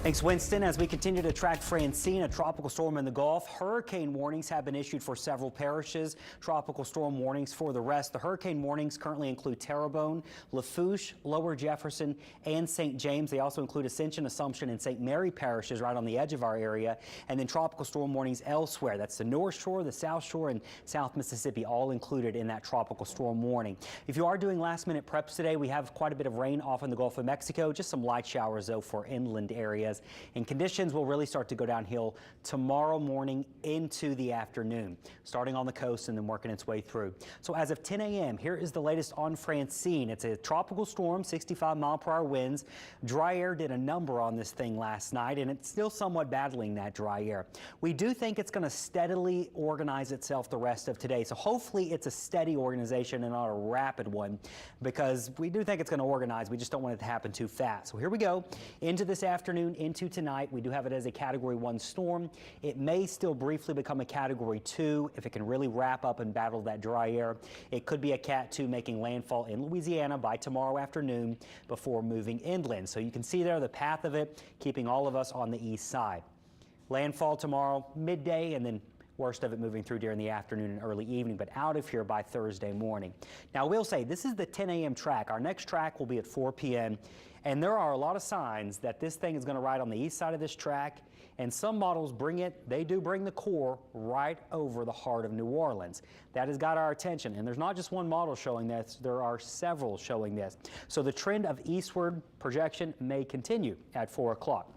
Thanks, Winston. As we continue to track Francine, a tropical storm in the Gulf, hurricane warnings have been issued for several parishes. Tropical storm warnings for the rest. The hurricane warnings currently include Terrebonne, Lafourche, Lower Jefferson, and St. James. They also include Ascension, Assumption, and St. Mary parishes right on the edge of our area. And then tropical storm warnings elsewhere. That's the North Shore, the South Shore, and South Mississippi, all included in that tropical storm warning. If you are doing last-minute preps today, we have quite a bit of rain off in the Gulf of Mexico. Just some light showers, though, for inland areas. And conditions will really start to go downhill tomorrow morning into the afternoon, starting on the coast and then working its way through. So as of 10 a.m., here is the latest on Francine. It's a tropical storm, 65-mile-per-hour winds. Dry air did a number on this thing last night, and it's still somewhat battling that dry air. We do think it's going to steadily organize itself the rest of today. So hopefully it's a steady organization and not a rapid one, because we do think it's going to organize. We just don't want it to happen too fast. So here we go into this afternoon, into tonight. We do have it as a Category 1 storm. It may still briefly become a Category 2 if it can really wrap up and battle that dry air. It could be a Cat 2 making landfall in Louisiana by tomorrow afternoon before moving inland. So you can see there the path of it, keeping all of us on the east side. Landfall tomorrow midday, and then worst of it moving through during the afternoon and early evening, but out of here by Thursday morning. Now, we'll say this is the 10 a.m. track. Our next track will be at 4 p.m. And there are a lot of signs that this thing is going to ride on the east side of this track, and some models they do bring the core right over the heart of New Orleans. That has got our attention, and there's not just one model showing this, there are several showing this. So the trend of eastward projection may continue at 4 o'clock.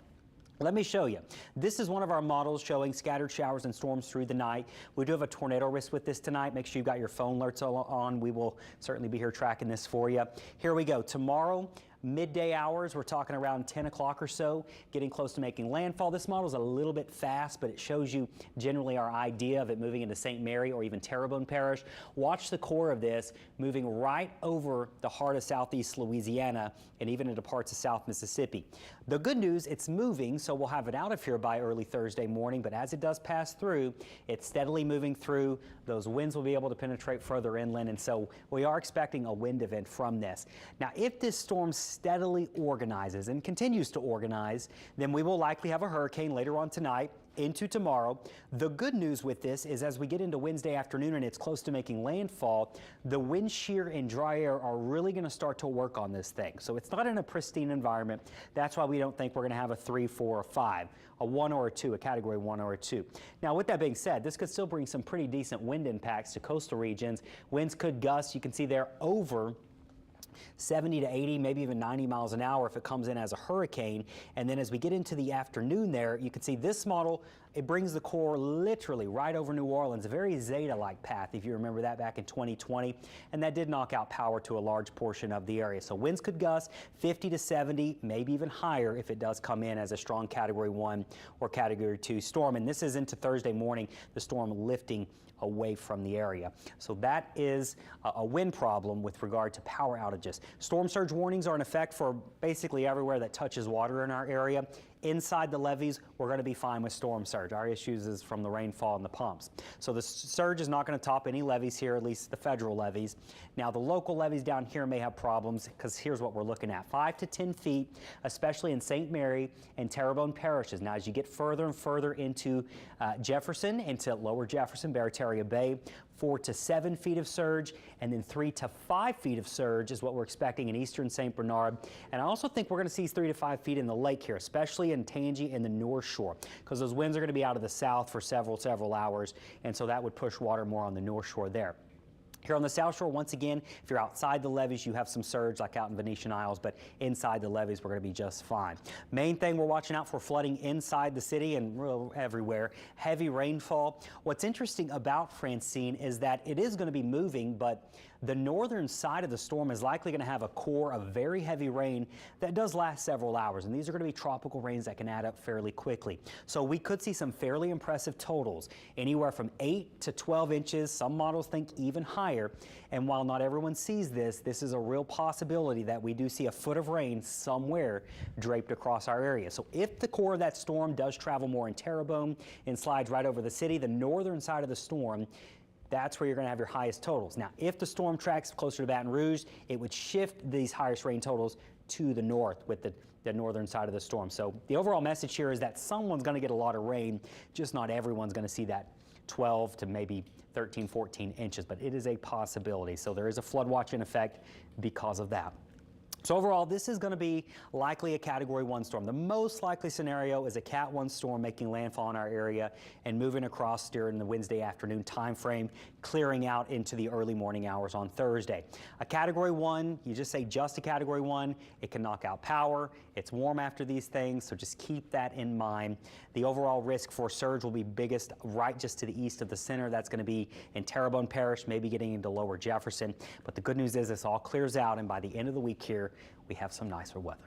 Let me show you. This is one of our models showing scattered showers and storms through the night. We do have a tornado risk with this tonight. Make sure you've got your phone alerts on. We will certainly be here tracking this for you. Here we go. Tomorrow, midday hours, we're talking around 10 o'clock or so, getting close to making landfall. This model is a little bit fast, but it shows you generally our idea of it moving into St. Mary or even Terrebonne Parish. Watch the core of this moving right over the heart of southeast Louisiana and even into parts of South Mississippi. The good news, it's moving, so we'll have it out of here by early Thursday morning, but as it does pass through, it's steadily moving through. Those winds will be able to penetrate further inland, and so we are expecting a wind event from this. Now, if this storm steadily organizes and continues to organize, then we will likely have a hurricane later on tonight into tomorrow. The good news with this is as we get into Wednesday afternoon and it's close to making landfall, the wind shear and dry air are really going to start to work on this thing. So it's not in a pristine environment. That's why we don't think we're going to have a 3, 4, or 5, a 1 or a 2, a Category 1 or a 2. Now, with that being said, this could still bring some pretty decent wind impacts to coastal regions. Winds could gust, you can see there, over 70 to 80, maybe even 90 miles an hour if it comes in as a hurricane. And then as we get into the afternoon there, you can see this model, it brings the core literally right over New Orleans, a very Zeta-like path, if you remember that back in 2020. And that did knock out power to a large portion of the area. So winds could gust 50 to 70, maybe even higher if it does come in as a strong Category 1 or Category 2 storm. And this is into Thursday morning, the storm lifting away from the area. So that is a wind problem with regard to power outages. Storm surge warnings are in effect for basically everywhere that touches water in our area. Inside the levees, we're going to be fine with storm surge. Our issues is from the rainfall and the pumps. So the surge is not going to top any levees here, at least the federal levees. Now the local levees down here may have problems because here's what we're looking at. 5 to 10 feet, especially in St. Mary and Terrebonne parishes. Now as you get further and further into Jefferson, into Lower Jefferson, Barataria Bay, 4 to 7 feet of surge, and then 3 to 5 feet of surge is what we're expecting in eastern St. Bernard. And I also think we're going to see 3 to 5 feet in the lake here, especially in Tangi and the North Shore, because those winds are going to be out of the south for several hours, and so that would push water more on the North Shore there. Here on the South Shore, once again, if you're outside the levees, you have some surge like out in Venetian Isles, but inside the levees, we're going to be just fine. Main thing we're watching out for flooding inside the city and everywhere, heavy rainfall. What's interesting about Francine is that it is going to be moving, but the northern side of the storm is likely going to have a core of very heavy rain that does last several hours, and these are going to be tropical rains that can add up fairly quickly. So we could see some fairly impressive totals, anywhere from 8 to 12 inches. Some models think even higher. And while not everyone sees this, this is a real possibility that we do see a foot of rain somewhere draped across our area. So if the core of that storm does travel more in Terrebonne and slides right over the city, the northern side of the storm, that's where you're going to have your highest totals. Now, if the storm tracks closer to Baton Rouge, it would shift these highest rain totals to the north with the the northern side of the storm. So the overall message here is that someone's going to get a lot of rain, just not everyone's going to see that 12 to maybe 13, 14 inches, but it is a possibility. So there is a flood watch in effect because of that. So overall, this is going to be likely a Category 1 storm. The most likely scenario is a Cat 1 storm making landfall in our area and moving across during the Wednesday afternoon time frame, clearing out into the early morning hours on Thursday. A Category 1, you just say just a Category 1, it can knock out power. It's warm after these things, so just keep that in mind. The overall risk for surge will be biggest right just to the east of the center. That's going to be in Terrebonne Parish, maybe getting into lower Jefferson. But the good news is this all clears out, and by the end of the week here, we have some nicer weather.